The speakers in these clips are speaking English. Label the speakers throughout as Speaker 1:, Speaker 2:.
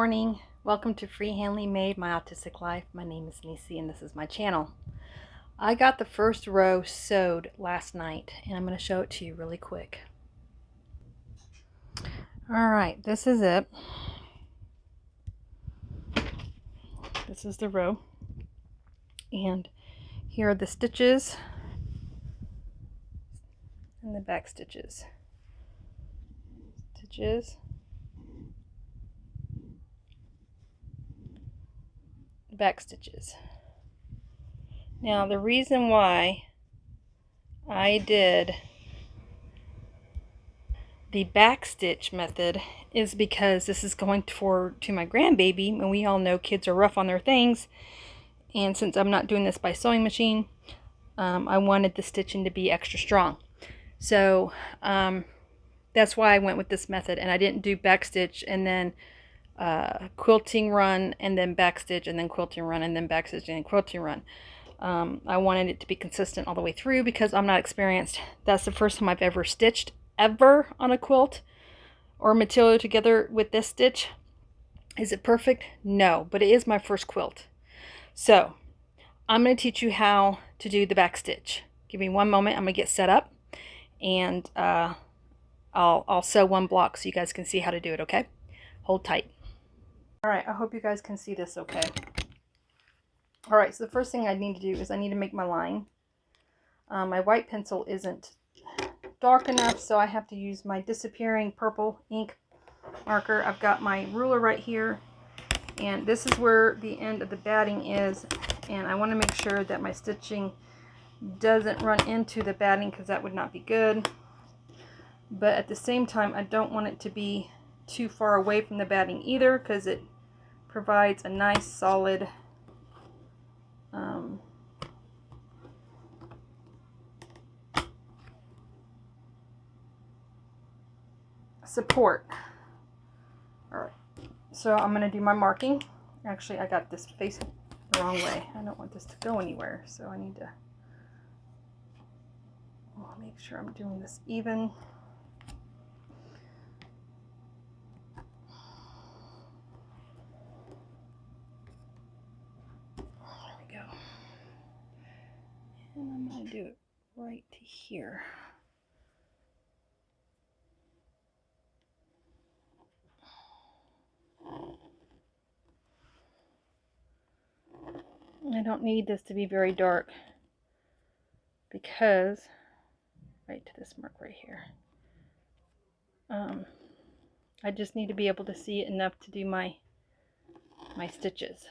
Speaker 1: morning. Welcome to Freehandly Made My Autistic Life. My name is Nisi and this is my channel. I got the first row sewed last night and I'm going to show it to you really quick. Alright, this is it. This is the row. And here are the stitches and the back stitches. Stitches. Back stitches. Now the reason why I did the back stitch method is because this is going to my grandbaby, and we all know kids are rough on their things, and since I'm not doing this by sewing machine, I wanted the stitching to be extra strong. So that's why I went with this method, and I didn't do back stitch and then quilting run and then back stitch and then quilting run and then back stitch and then quilting run. I wanted it to be consistent all the way through because I'm not experienced. That's the first time I've ever stitched ever on a quilt or material together with this stitch. Is it perfect? No, but it is my first quilt. So I'm going to teach you how to do the back stitch. Give me one moment. I'm going to get set up, and I'll sew one block so you guys can see how to do it, okay? Hold tight. Alright, I hope you guys can see this okay. Alright, so the first thing I need to do is I need to make my line. My white pencil isn't dark enough, so I have to use my disappearing purple ink marker. I've got my ruler right here, and this is where the end of the batting is, and I want to make sure that my stitching doesn't run into the batting because that would not be good, but at the same time I don't want it to be too far away from the batting either because it provides a nice solid support. Alright, so I'm going to do my marking. Actually, I got this facing the wrong way. I don't want this to go anywhere, so I need to make sure I'm doing this even. There we go. And I'm going to do it right to here. I don't need this to be very dark because, right to this mark right here, I just need to be able to see it enough to do my stitches.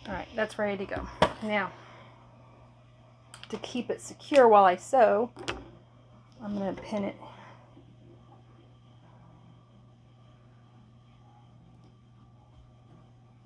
Speaker 1: Alright, that's ready to go. Now, to keep it secure while I sew, I'm going to pin it.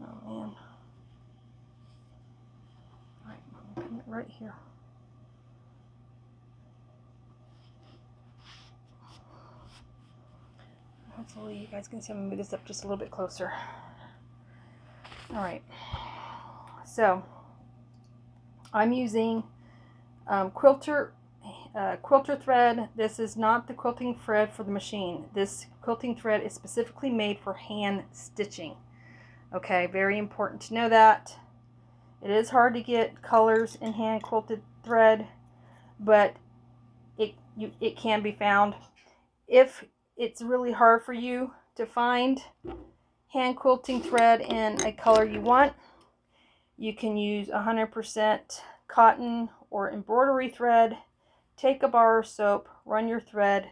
Speaker 1: Oh man. Alright, I'm going to pin it right here. Hopefully you guys can see. I'm going to move this up just a little bit closer. Alright, so I'm using quilter thread. This is not the quilting thread for the machine. This quilting thread is specifically made for hand stitching. Okay, very important to know that. It is hard to get colors in hand quilted thread, but it can be found. If it's really hard for you to find hand quilting thread in a color you want, you can use 100% cotton or embroidery thread. Take a bar of soap, run your thread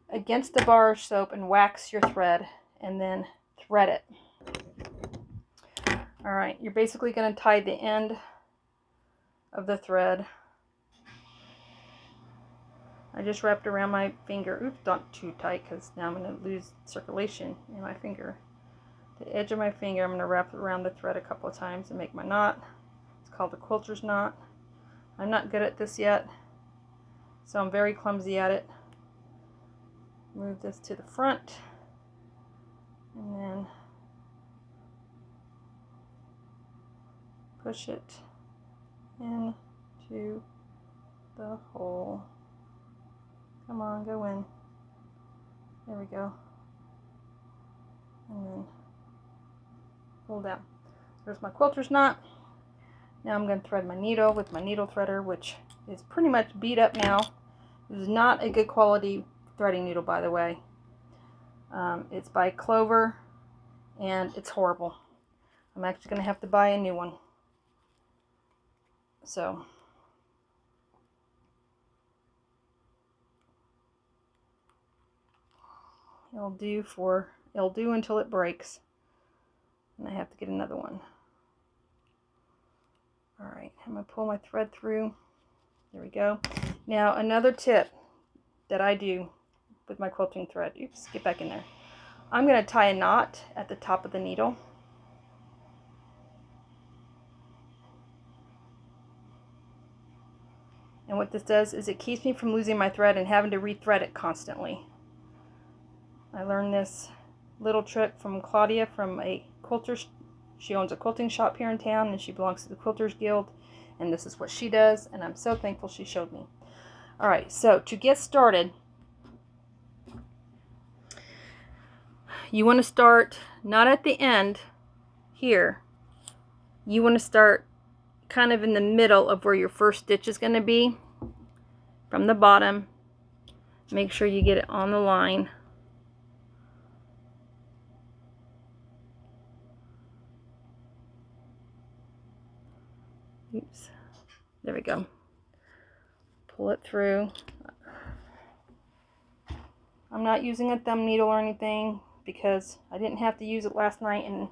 Speaker 1: against the bar of soap and wax your thread, and then thread it. Alright, you're basically going to tie the end of the thread. I just wrapped around my finger. Oops, not too tight because now I'm going to lose circulation in my finger. The edge of my finger, I'm going to wrap around the thread a couple of times and make my knot. It's called the quilter's knot. I'm not good at this yet, so I'm very clumsy at it. Move this to the front, and then push it into the hole. Come on, go in. There we go. and then pull down. There's my quilter's knot. Now I'm going to thread my needle with my needle threader, which is pretty much beat up now. This is not a good quality threading needle, by the way. It's by Clover, and it's horrible. I'm actually going to have to buy a new one. So it'll do until it breaks, and I have to get another one. All right, I'm going to pull my thread through. There we go. Now another tip that I do with my quilting thread. Oops, get back in there. I'm going to tie a knot at the top of the needle. And what this does is it keeps me from losing my thread and having to rethread it constantly. I learned this little trick from Claudia from a quilter. She owns a quilting shop here in town, and she belongs to the Quilters Guild, and this is what she does, and I'm so thankful she showed me. All right, so to get started, you want to start not at the end here. You want to start kind of in the middle of where your first stitch is going to be, from the bottom. Make sure you get it on the line. Oops, there we go. Pull it through. I'm not using a thumb needle or anything because I didn't have to use it last night, and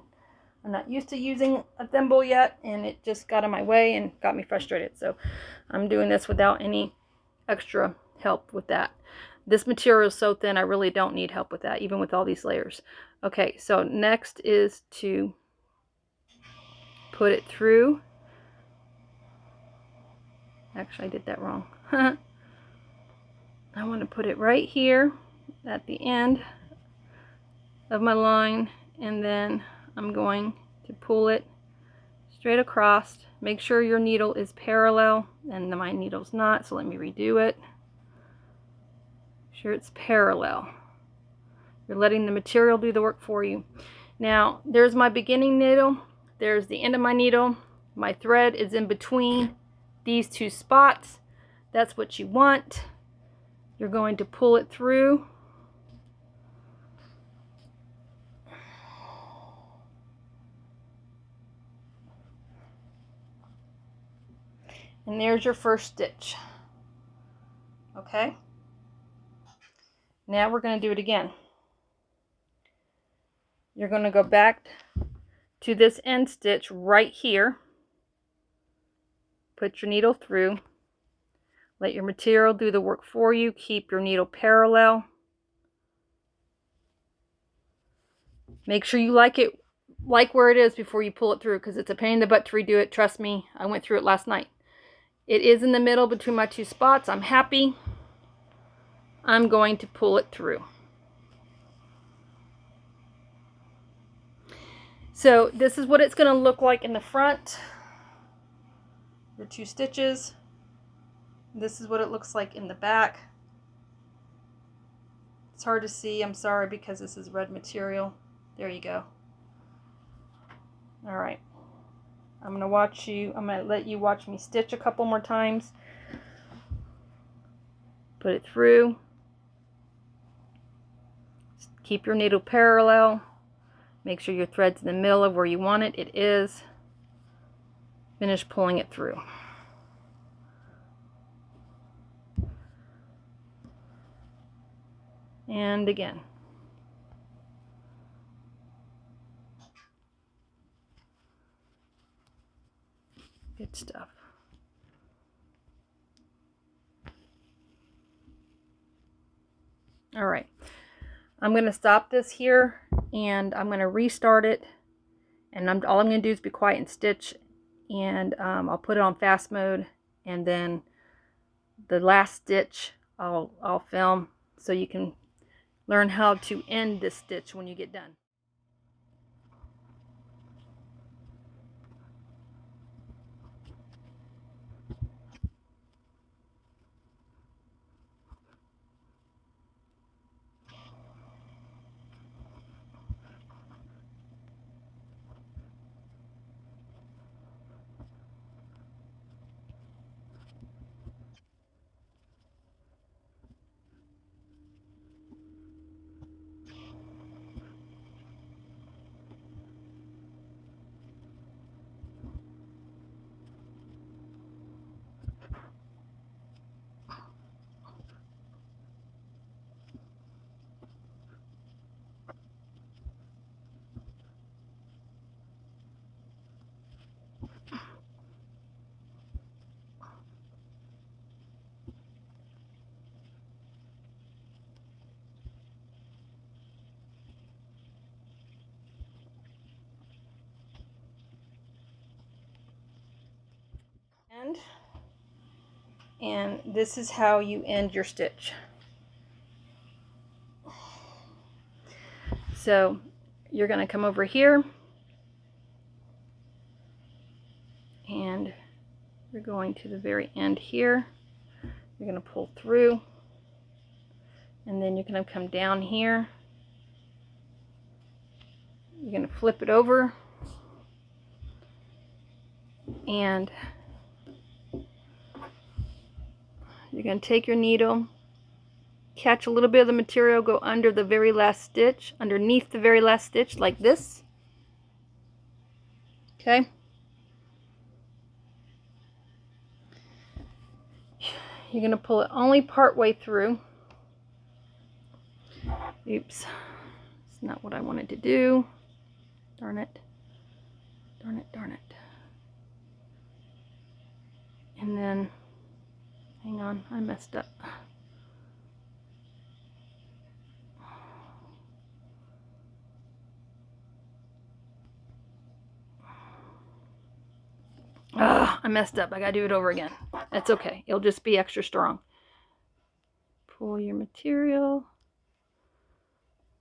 Speaker 1: I'm not used to using a thimble yet, and it just got in my way and got me frustrated. So I'm doing this without any extra help with that. This material is so thin, I really don't need help with that, even with all these layers. Okay, so next is to put it through. Actually, I did that wrong. I want to put it right here at the end of my line, and then I'm going to pull it straight across. Make sure your needle is parallel, and my needle's not, so let me redo it. Make sure it's parallel. You're letting the material do the work for you. Now, there's my beginning needle. There's the end of my needle. My thread is in between these two spots. That's what you want. You're going to pull it through. And there's your first stitch. Okay? Now we're going to do it again. You're going to go back to this end stitch right here. Put your needle through. Let your material do the work for you. Keep your needle parallel. Make sure you like where it is before you pull it through, because it's a pain in the butt to redo it. Trust me, I went through it last night. It is in the middle between my two spots. I'm happy. I'm going to pull it through. So this is what it's going to look like in the front. Your two stitches. This is what it looks like in the back. It's hard to see, I'm sorry, because this is red material. There you go. All right. I'm going to let you watch me stitch a couple more times. Put it through. Keep your needle parallel. Make sure your thread's in the middle of where you want it. It is. Finish pulling it through. And again. Good stuff. All right. I'm going to stop this here, and I'm going to restart it. And all I'm going to do is be quiet and stitch. And I'll put it on fast mode. And then the last stitch I'll film so you can learn how to end this stitch when you get done. And this is how you end your stitch. So you're going to come over here and you're going to the very end here. You're going to pull through, and then you're going to come down here. You're going to flip it over, and you're going to take your needle, catch a little bit of the material, go under the very last stitch, underneath the very last stitch, like this. Okay? You're going to pull it only part way through. Oops. It's not what I wanted to do. Darn it. Darn it, darn it. And then, hang on, I messed up. I messed up. I gotta do it over again. That's okay. It'll just be extra strong. Pull your material.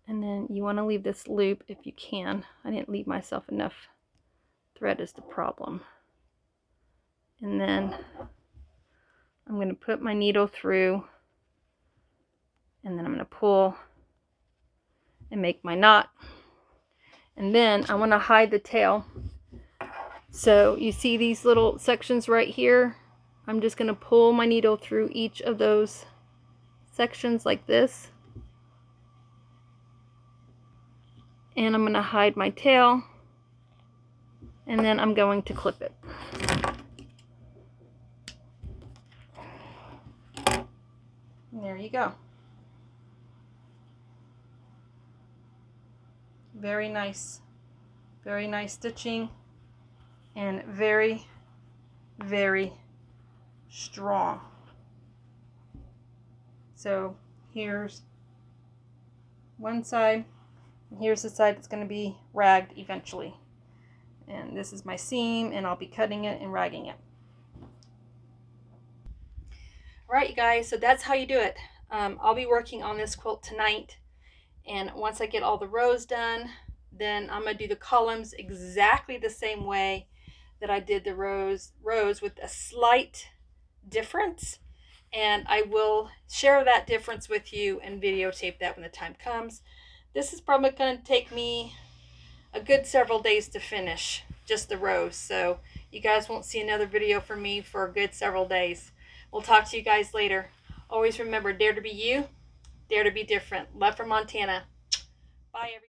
Speaker 1: And then you want to leave this loop if you can. I didn't leave myself enough thread is the problem. And then I'm going to put my needle through, and then I'm going to pull and make my knot. And then I want to hide the tail. So you see these little sections right here? I'm just going to pull my needle through each of those sections like this. And I'm going to hide my tail. And then I'm going to clip it. And there you go. Very nice stitching, and very, very strong. So here's one side, and here's the side that's going to be ragged eventually. And this is my seam, and I'll be cutting it and ragging it. Alright, you guys, so that's how you do it. I'll be working on this quilt tonight, and once I get all the rows done, then I'm going to do the columns exactly the same way that I did the rows with a slight difference. And I will share that difference with you and videotape that when the time comes. This is probably going to take me a good several days to finish just the rows. So you guys won't see another video from me for a good several days. We'll talk to you guys later. Always remember, dare to be you, dare to be different. Love from Montana. Bye, everybody.